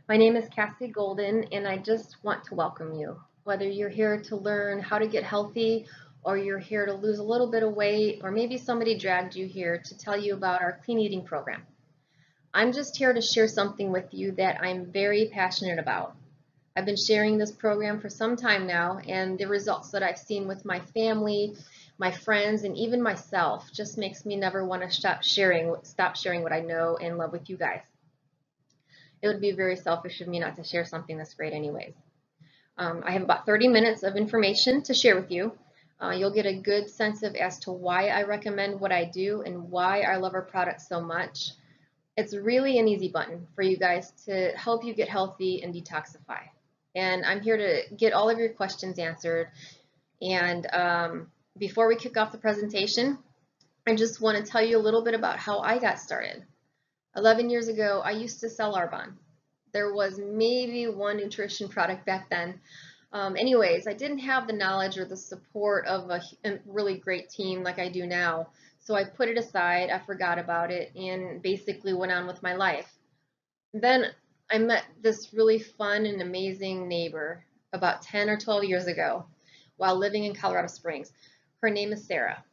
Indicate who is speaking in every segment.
Speaker 1: My name is Kassy Golden, and I just want to welcome you. Whether you're here to learn how to get healthy, or you're here to lose a little bit of weight, or maybe somebody dragged you here to tell you about our clean eating program. I'm just here to share something with you that I'm very passionate about. I've been sharing this program for some time now, and the results that I've seen with my family, my friends, and even myself just makes me never want to stop sharing what I know and love with you guys. It would be very selfish of me not to share something this great anyways. I have about 30 minutes of information to share with you. You'll get a good sense of as to why I recommend what I do and why I love our products so much. It's really an easy button for you guys to help you get healthy and detoxify. And I'm here to get all of your questions answered. And before we kick off the presentation, I just want to tell you a little bit about how I got started. 11 years ago, I used to sell Arbonne. There was maybe one nutrition product back then. Anyways, I didn't have the knowledge or the support of a really great team like I do now. So I put it aside, I forgot about it, and basically went on with my life. Then I met this really fun and amazing neighbor about 10 or 12 years ago while living in Colorado Springs. Her name is Sarah.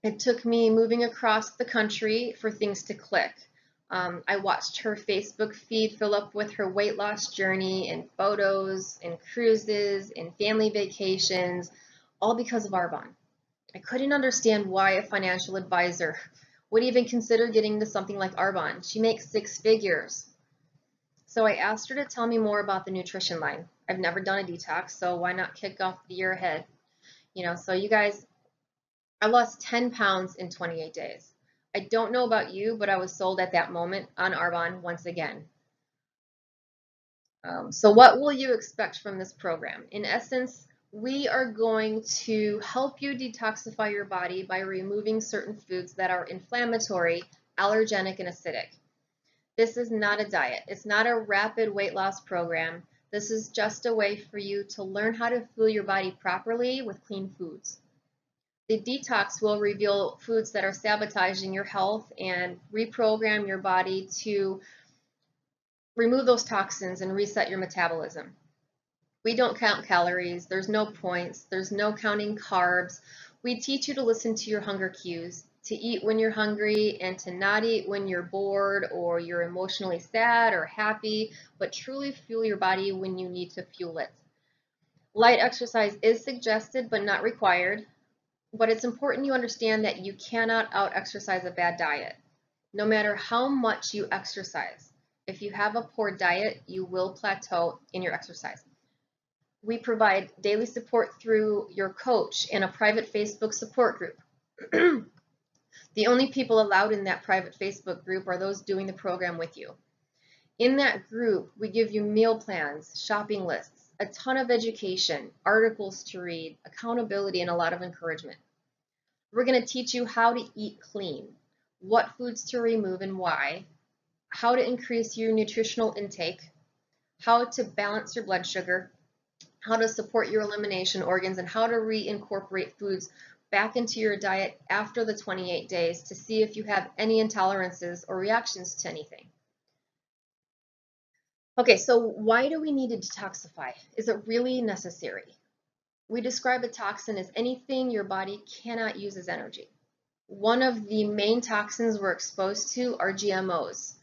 Speaker 1: It took me moving across the country for things to click. I watched her Facebook feed fill up with her weight loss journey and photos and cruises and family vacations, all because of Arbonne. I couldn't understand why a financial advisor would even consider getting into something like Arbonne. She makes 6 figures. So I asked her to tell me more about the nutrition line. I've never done a detox, so why not kick off the year ahead? So you guys, I lost 10 pounds in 28 days. I don't know about you, but I was sold at that moment on Arbonne once again. So what will you expect from this program? In essence, we are going to help you detoxify your body by removing certain foods that are inflammatory, allergenic, and acidic. This is not a diet. It's not a rapid weight loss program. This is just a way for you to learn how to fuel your body properly with clean foods. The detox will reveal foods that are sabotaging your health and reprogram your body to remove those toxins and reset your metabolism. We don't count calories, there's no points, there's no counting carbs. We teach you to listen to your hunger cues, to eat when you're hungry and to not eat when you're bored or you're emotionally sad or happy, but truly fuel your body when you need to fuel it. Light exercise is suggested but not required. But it's important you understand that you cannot out-exercise a bad diet. No matter how much you exercise, if you have a poor diet, you will plateau in your exercise. We provide daily support through your coach and a private Facebook support group. The only people allowed in that private Facebook group are those doing the program with you. In that group, we give you meal plans, shopping lists, a ton of education, articles to read, accountability, and a lot of encouragement. We're going to teach you how to eat clean, what foods to remove and why, how to increase your nutritional intake, how to balance your blood sugar, how to support your elimination organs, and how to reincorporate foods back into your diet after the 28 days to see if you have any intolerances or reactions to anything. Okay, so why do we need to detoxify? Is it really necessary? We describe a toxin as anything your body cannot use as energy. One of the main toxins we're exposed to are GMOs,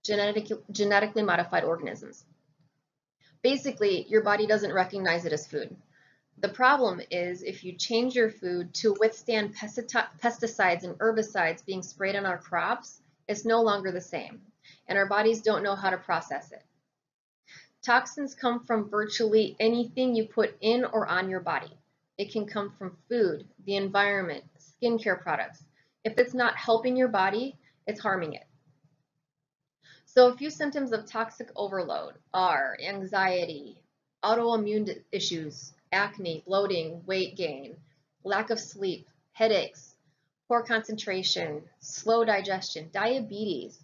Speaker 1: genetically modified organisms. Basically, your body doesn't recognize it as food. The problem is if you change your food to withstand pesticides and herbicides being sprayed on our crops, it's no longer the same, and our bodies don't know how to process it. Toxins come from virtually anything you put in or on your body. It can come from food, the environment, skincare products. If it's not helping your body, it's harming it. So a few symptoms of toxic overload are anxiety, autoimmune issues, acne, bloating, weight gain, lack of sleep, headaches, poor concentration, slow digestion, diabetes.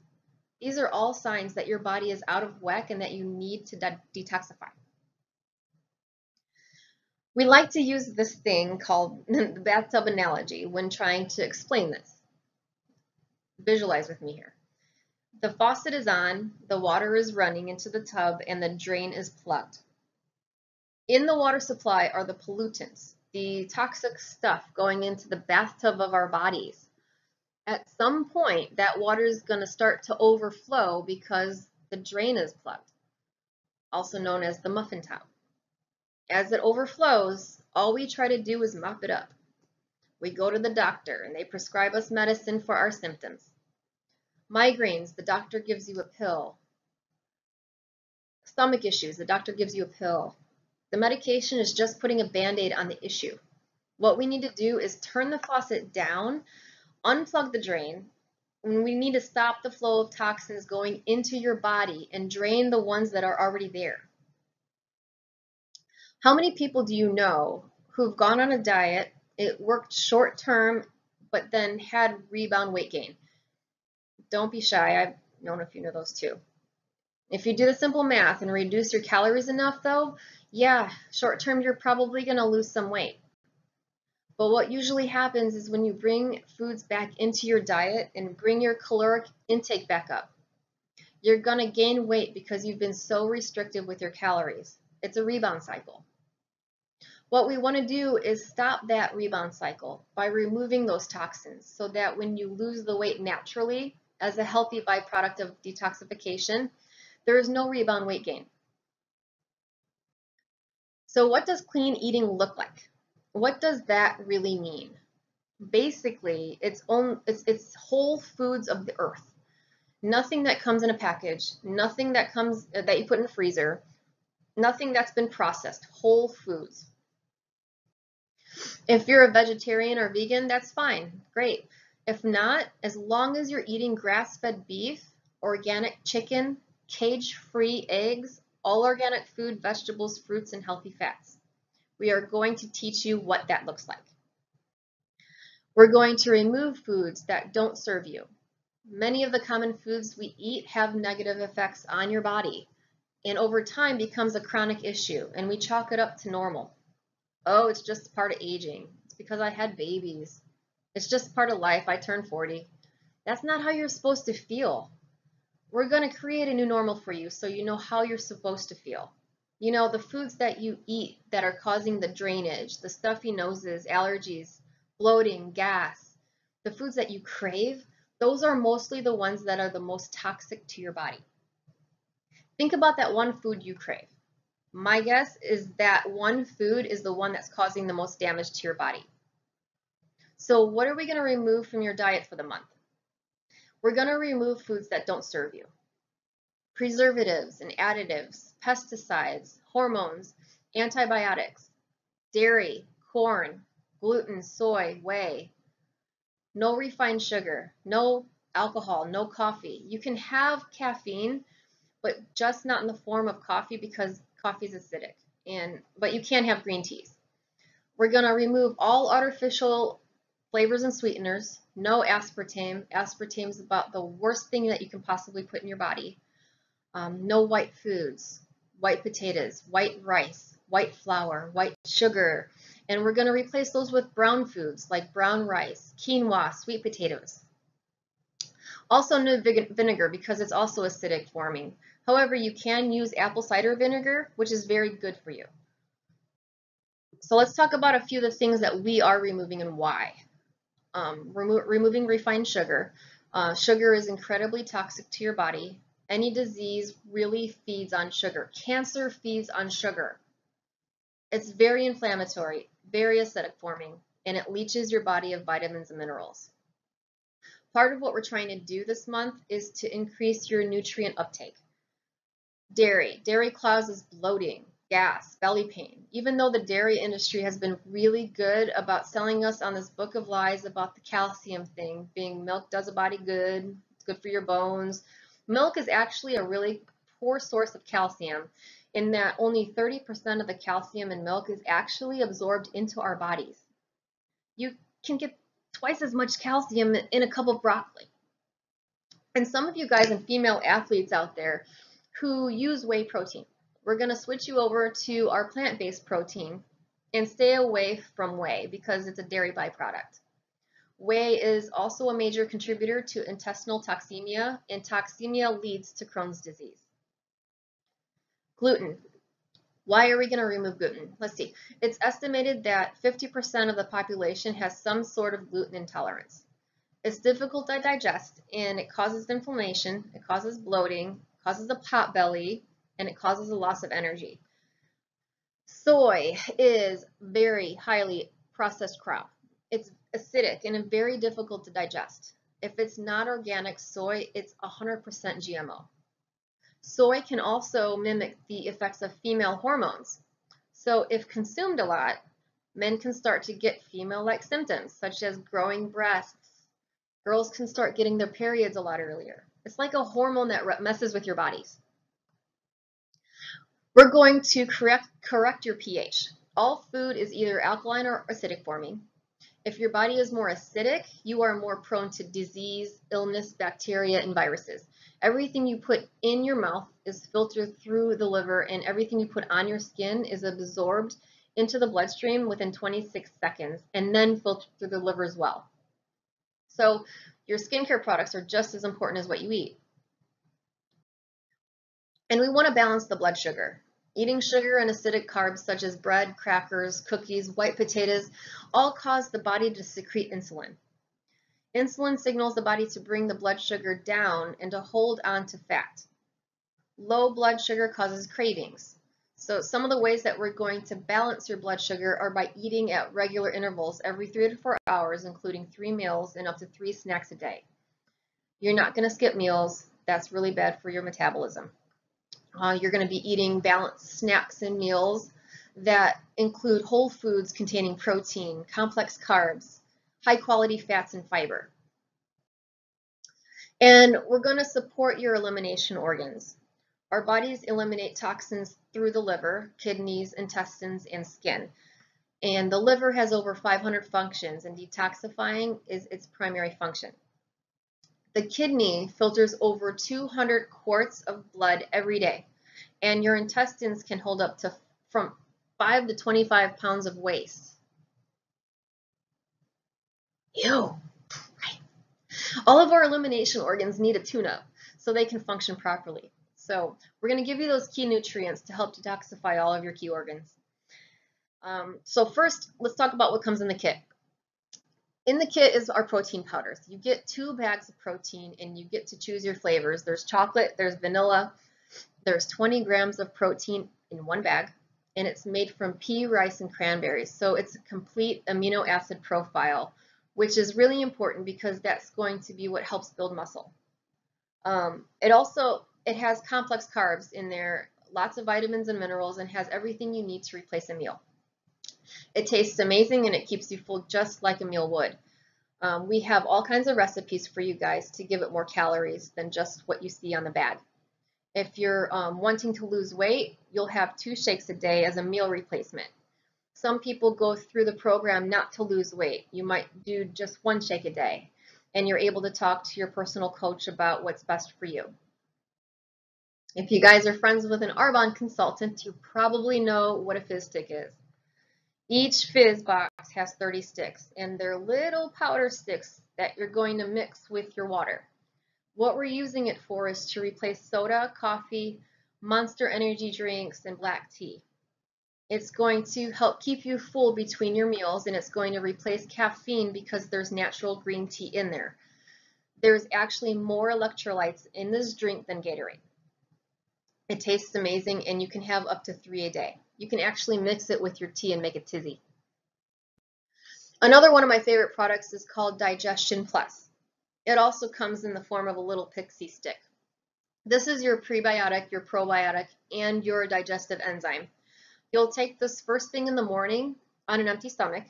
Speaker 1: These are all signs that your body is out of whack and that you need to detoxify. We like to use this thing called the bathtub analogy when trying to explain this. Visualize with me here. The faucet is on, the water is running into the tub, and the drain is plugged. In the water supply are the pollutants, the toxic stuff going into the bathtub of our bodies. At some point, that water is going to start to overflow because the drain is plugged, also known as the muffin top. As it overflows, all we try to do is mop it up. We go to the doctor and they prescribe us medicine for our symptoms. Migraines, the doctor gives you a pill. Stomach issues, the doctor gives you a pill. The medication is just putting a Band-Aid on the issue. What we need to do is turn the faucet down, unplug the drain, and we need to stop the flow of toxins going into your body and drain the ones that are already there. How many people do you know who've gone on a diet, it worked short term, but then had rebound weight gain? Don't be shy, I've known a few of those too. If you do the simple math and reduce your calories enough though, yeah, short term you're probably going to lose some weight. But what usually happens is when you bring foods back into your diet and bring your caloric intake back up, you're going to gain weight because you've been so restrictive with your calories. It's a rebound cycle. What we want to do is stop that rebound cycle by removing those toxins so that when you lose the weight naturally as a healthy byproduct of detoxification, there is no rebound weight gain. So what does clean eating look like? What does that really mean? Basically, it's whole foods of the earth. Nothing that comes in a package, nothing that you put in the freezer, nothing that's been processed, whole foods. If you're a vegetarian or vegan, that's fine, great. If not, as long as you're eating grass-fed beef, organic chicken, cage-free eggs, all organic food, vegetables, fruits, and healthy fats. We are going to teach you what that looks like. We're going to remove foods that don't serve you. Many of the common foods we eat have negative effects on your body and over time becomes a chronic issue and we chalk it up to normal. Oh, it's just part of aging. It's because I had babies. It's just part of life. I turned 40. That's not how you're supposed to feel. We're going to create a new normal for you so you know how you're supposed to feel. You know, the foods that you eat that are causing the drainage, the stuffy noses, allergies, bloating, gas, the foods that you crave, those are mostly the ones that are the most toxic to your body. Think about that one food you crave. My guess is that one food is the one that's causing the most damage to your body. So what are we going to remove from your diet for the month? We're going to remove foods that don't serve you. Preservatives and additives, pesticides, hormones, antibiotics, dairy, corn, gluten, soy, whey, no refined sugar, no alcohol, no coffee. You can have caffeine, but just not in the form of coffee because coffee is acidic. But you can have green teas. We're going to remove all artificial flavors and sweeteners, no aspartame. Aspartame is about the worst thing that you can possibly put in your body. No white foods, white potatoes, white rice, white flour, white sugar, and we're going to replace those with brown foods like brown rice, quinoa, sweet potatoes. Also no vinegar because it's also acidic forming. However, you can use apple cider vinegar, which is very good for you. So let's talk about a few of the things that we are removing and why. Removing refined sugar. Sugar is incredibly toxic to your body. Any disease really feeds on sugar. Cancer feeds on sugar. It's very inflammatory, very acidic forming, and it leaches your body of vitamins and minerals. Part of what we're trying to do this month is to increase your nutrient uptake. Dairy. Dairy causes bloating, gas, belly pain. Even though the dairy industry has been really good about selling us on this book of lies about the calcium thing, being milk does a body good, it's good for your bones. Milk is actually a really poor source of calcium in that only 30% of the calcium in milk is actually absorbed into our bodies. You can get twice as much calcium in a cup of broccoli. And some of you guys and female athletes out there who use whey protein, we're going to switch you over to our plant-based protein and stay away from whey because it's a dairy byproduct. Whey is also a major contributor to intestinal toxemia, and toxemia leads to Crohn's disease. Gluten. Why are we going to remove gluten? Let's see. It's estimated that 50% of the population has some sort of gluten intolerance. It's difficult to digest, and it causes inflammation, it causes bloating, causes a pot belly, and it causes a loss of energy. Soy is very highly processed crop. It's acidic and very difficult to digest. If it's not organic soy, it's 100% GMO. Soy can also mimic the effects of female hormones. So if consumed a lot, men can start to get female-like symptoms, such as growing breasts. Girls can start getting their periods a lot earlier. It's like a hormone that messes with your bodies. We're going to correct your pH. All food is either alkaline or acidic forming. If your body is more acidic, you are more prone to disease, illness, bacteria, and viruses. Everything you put in your mouth is filtered through the liver, and everything you put on your skin is absorbed into the bloodstream within 26 seconds and then filtered through the liver as well. So your skincare products are just as important as what you eat. And we want to balance the blood sugar. Eating sugar and acidic carbs such as bread, crackers, cookies, white potatoes all cause the body to secrete insulin. Insulin signals the body to bring the blood sugar down and to hold on to fat. Low blood sugar causes cravings. So some of the ways that we're going to balance your blood sugar are by eating at regular intervals every 3 to 4 hours, including 3 meals and up to 3 snacks a day. You're not going to skip meals. That's really bad for your metabolism. You're going to be eating balanced snacks and meals that include whole foods containing protein, complex carbs, high quality fats, and fiber. And we're going to support your elimination organs. Our bodies eliminate toxins through the liver, kidneys, intestines, and skin. And the liver has over 500 functions, and detoxifying is its primary function. The kidney filters over 200 quarts of blood every day, and your intestines can hold up to from 5 to 25 pounds of waste. Ew. Right. All of our elimination organs need a tune-up so they can function properly. So we're going to give you those key nutrients to help detoxify all of your key organs. So first, let's talk about what comes in the kit. In the kit is our protein powders. You get 2 bags of protein, and you get to choose your flavors. There's chocolate, there's vanilla, there's 20 grams of protein in 1 bag, and it's made from pea, rice, and cranberries. So it's a complete amino acid profile, which is really important because that's going to be what helps build muscle. It has complex carbs in there, lots of vitamins and minerals, and has everything you need to replace a meal. It tastes amazing, and it keeps you full just like a meal would. We have all kinds of recipes for you guys to give it more calories than just what you see on the bag. If you're wanting to lose weight, you'll have 2 shakes a day as a meal replacement. Some people go through the program not to lose weight. You might do just 1 shake a day, and you're able to talk to your personal coach about what's best for you. If you guys are friends with an Arbonne consultant, you probably know what a fizz stick is. Each fizz box has 30 sticks, and they're little powder sticks that you're going to mix with your water. What we're using it for is to replace soda, coffee, Monster energy drinks, and black tea. It's going to help keep you full between your meals, and it's going to replace caffeine because there's natural green tea in there. There's actually more electrolytes in this drink than Gatorade. It tastes amazing, and you can have up to 3 a day. You can actually mix it with your tea and make a tizzy. Another one of my favorite products is called Digestion Plus. It also comes in the form of a little pixie stick. This is your prebiotic, your probiotic, and your digestive enzyme. You'll take this first thing in the morning on an empty stomach.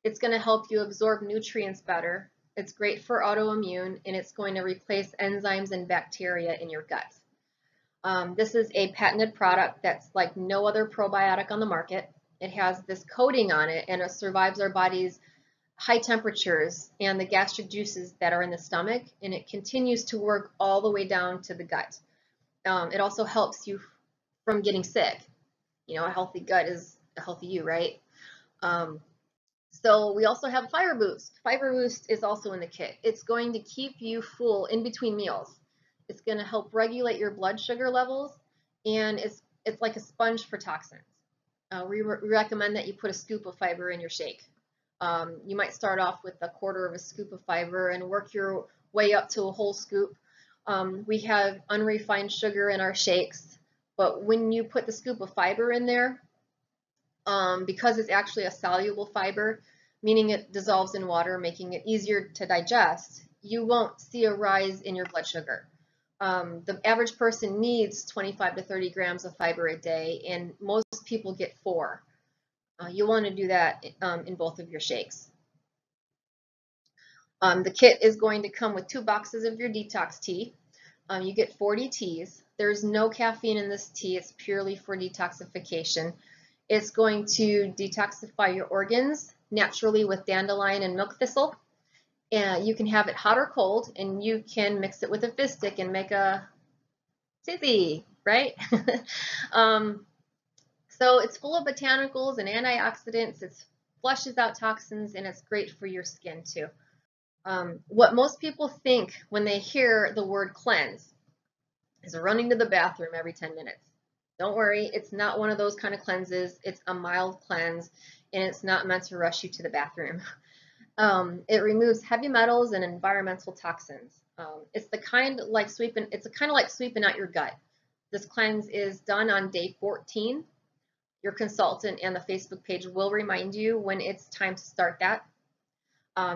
Speaker 1: It's going to help you absorb nutrients better. It's great for autoimmune, and it's going to replace enzymes and bacteria in your gut. This is a patented product that's like no other probiotic on the market. It has this coating on it, and it survives our body's high temperatures and the gastric juices that are in the stomach, and it continues to work all the way down to the gut. It also helps you from getting sick. You know, a healthy gut is a healthy you, right? So we also have Fiber Boost. Fiber Boost is also in the kit. It's going to keep you full in between meals. It's going to help regulate your blood sugar levels, and it's like a sponge for toxins. We recommend that you put a scoop of fiber in your shake. You might start off with a quarter of a scoop of fiber and work your way up to a whole scoop. We have unrefined sugar in our shakes, but when you put the scoop of fiber in there, because it's actually a soluble fiber, meaning it dissolves in water, making it easier to digest, you won't see a rise in your blood sugar. The average person needs 25 to 30 grams of fiber a day, and most people get 4. You want to do that in both of your shakes. The kit is going to come with 2 boxes of your detox tea. You get 40 teas. There's no caffeine in this tea. It's purely for detoxification. It's going to detoxify your organs naturally with dandelion and milk thistle. And you can have it hot or cold, and you can mix it with a fizz stick and make a tizzy, right? So it's full of botanicals and antioxidants. It flushes out toxins, and it's great for your skin too. What most people think when they hear the word cleanse is running to the bathroom every 10 minutes. Don't worry, it's not one of those kind of cleanses. It's a mild cleanse, and it's not meant to rush you to the bathroom. It removes heavy metals and environmental toxins. It's kind of like sweeping out your gut. This cleanse is done on day 14. Your consultant and the Facebook page will remind you when it's time to start that.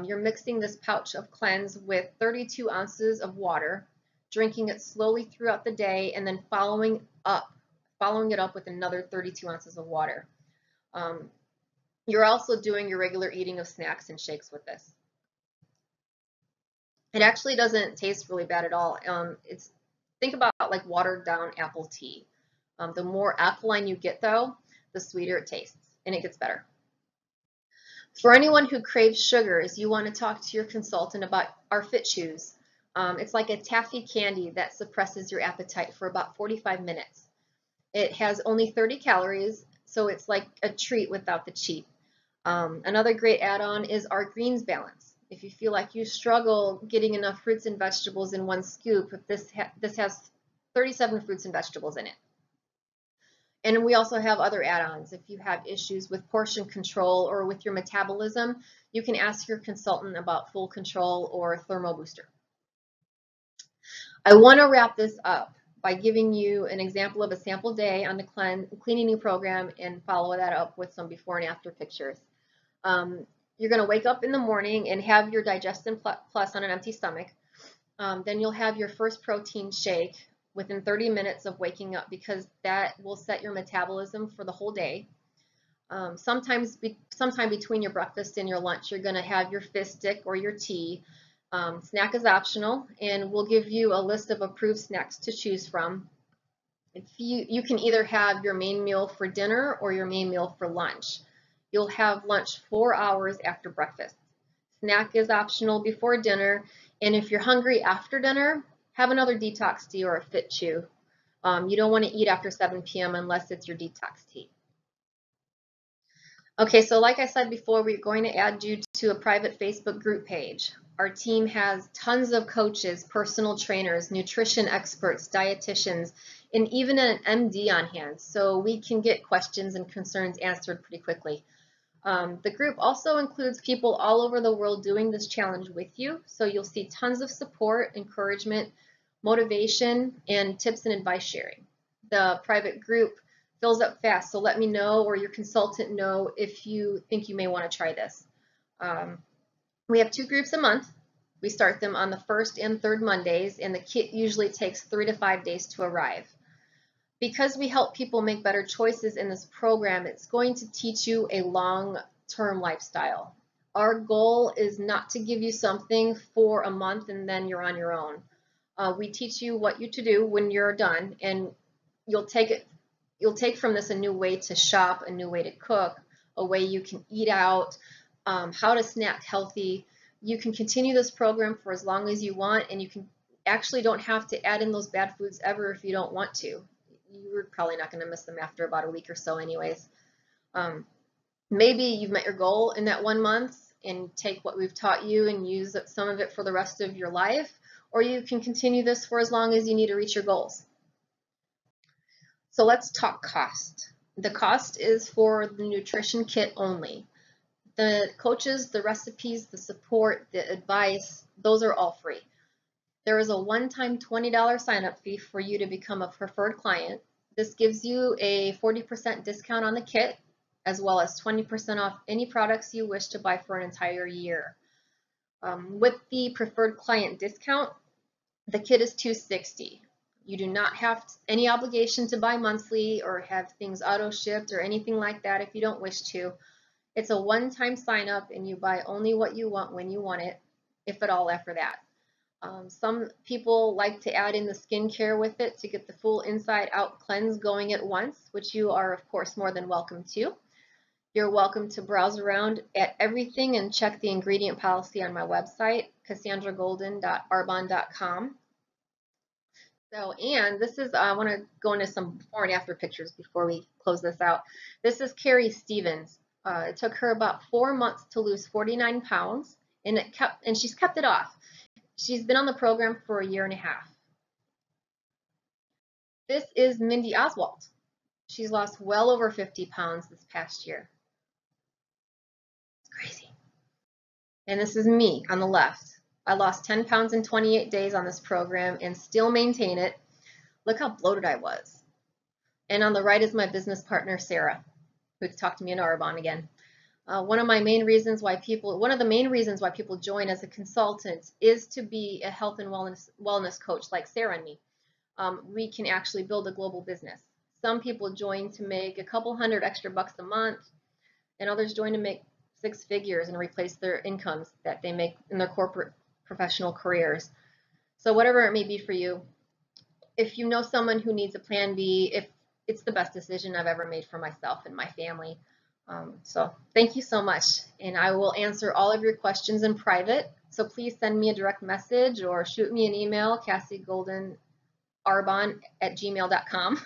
Speaker 1: You're mixing this pouch of cleanse with 32 ounces of water, drinking it slowly throughout the day, and then following it up with another 32 ounces of water. You're also doing your regular eating of snacks and shakes with this. It actually doesn't taste really bad at all. Think about like watered down apple tea. The more alkaline you get though, the sweeter it tastes, and it gets better. For anyone who craves sugars, you want to talk to your consultant about our Fit Chews. It's like a taffy candy that suppresses your appetite for about 45 minutes. It has only 30 calories, so it's like a treat without the cheat. Another great add-on is our greens balance. If you feel like you struggle getting enough fruits and vegetables in one scoop, this has 37 fruits and vegetables in it. And we also have other add-ons. If you have issues with portion control or with your metabolism, you can ask your consultant about Full Control or Thermo Booster. I want to wrap this up by giving you an example of a sample day on the cleaning program and follow that up with some before and after pictures. You're going to wake up in the morning and have your Digestion Plus on an empty stomach. Then you'll have your first protein shake within 30 minutes of waking up, because that will set your metabolism for the whole day. Sometime between your breakfast and your lunch, you're going to have your fizz stick or your tea. Snack is optional, and we'll give you a list of approved snacks to choose from. You can either have your main meal for dinner or your main meal for lunch. You'll have lunch 4 hours after breakfast. Snack is optional before dinner, and if you're hungry after dinner, have another detox tea or a fit chew. You don't want to eat after 7 p.m. unless it's your detox tea. Okay, so like I said before, we're going to add you to a private Facebook group page. Our team has tons of coaches, personal trainers, nutrition experts, dietitians, and even an MD on hand, so we can get questions and concerns answered pretty quickly. The group also includes people all over the world doing this challenge with you, so you'll see tons of support, encouragement, motivation, and tips and advice sharing. The private group fills up fast, so let me know or your consultant know if you think you may want to try this. We have 2 groups a month. We start them on the 1st and 3rd Mondays, and the kit usually takes 3 to 5 days to arrive. Because we help people make better choices in this program, it's going to teach you a long-term lifestyle. Our goal is not to give you something for a month and then you're on your own. We teach you what you to do when you're done, and you'll take from this a new way to shop, a new way to cook, a way you can eat out, how to snack healthy. You can continue this program for as long as you want, and you actually don't have to add in those bad foods ever if you don't want to. You're probably not going to miss them after about a week or so anyways. Maybe you've met your goal in that 1 month and take what we've taught you and use some of it for the rest of your life, or you can continue this for as long as you need to reach your goals. So let's talk cost. The cost is for the nutrition kit only. The coaches, the recipes, the support, the advice, those are all free. There is a one-time $20 sign-up fee for you to become a preferred client. This gives you a 40% discount on the kit, as well as 20% off any products you wish to buy for an entire year. With the preferred client discount, the kit is $260. You do not have any obligation to buy monthly or have things auto-shipped or anything like that if you don't wish to. It's a one-time sign-up and you buy only what you want when you want it, if at all after that. Some people like to add in the skincare with it to get the full inside-out cleanse going at once, which you are, of course, more than welcome to. You're welcome to browse around at everything and check the ingredient policy on my website, cassandragolden.arbonne.com. So, and this is, I want to go into some before and after pictures before we close this out. This is Carrie Stevens. It took her about 4 months to lose 49 pounds, and she's kept it off. She's been on the program for a year and a half. This is Mindy Oswald. She's lost well over 50 pounds this past year. It's crazy. And this is me on the left. I lost 10 pounds in 28 days on this program and still maintain it. Look how bloated I was. And on the right is my business partner, Sarah, who's talked to me in Arbonne again. One of the main reasons why people join as a consultant is to be a health and wellness coach like Sarah and me. We can actually build a global business. Some people join to make a couple hundred extra bucks a month, and others join to make 6 figures and replace their incomes that they make in their corporate professional careers. So whatever it may be for you, if you know someone who needs a plan B, it's the best decision I've ever made for myself and my family. So thank you so much, and I will answer all of your questions in private. So please send me a direct message or shoot me an email, cassygoldenarbonne@gmail.com.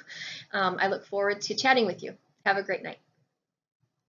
Speaker 1: I look forward to chatting with you. Have a great night.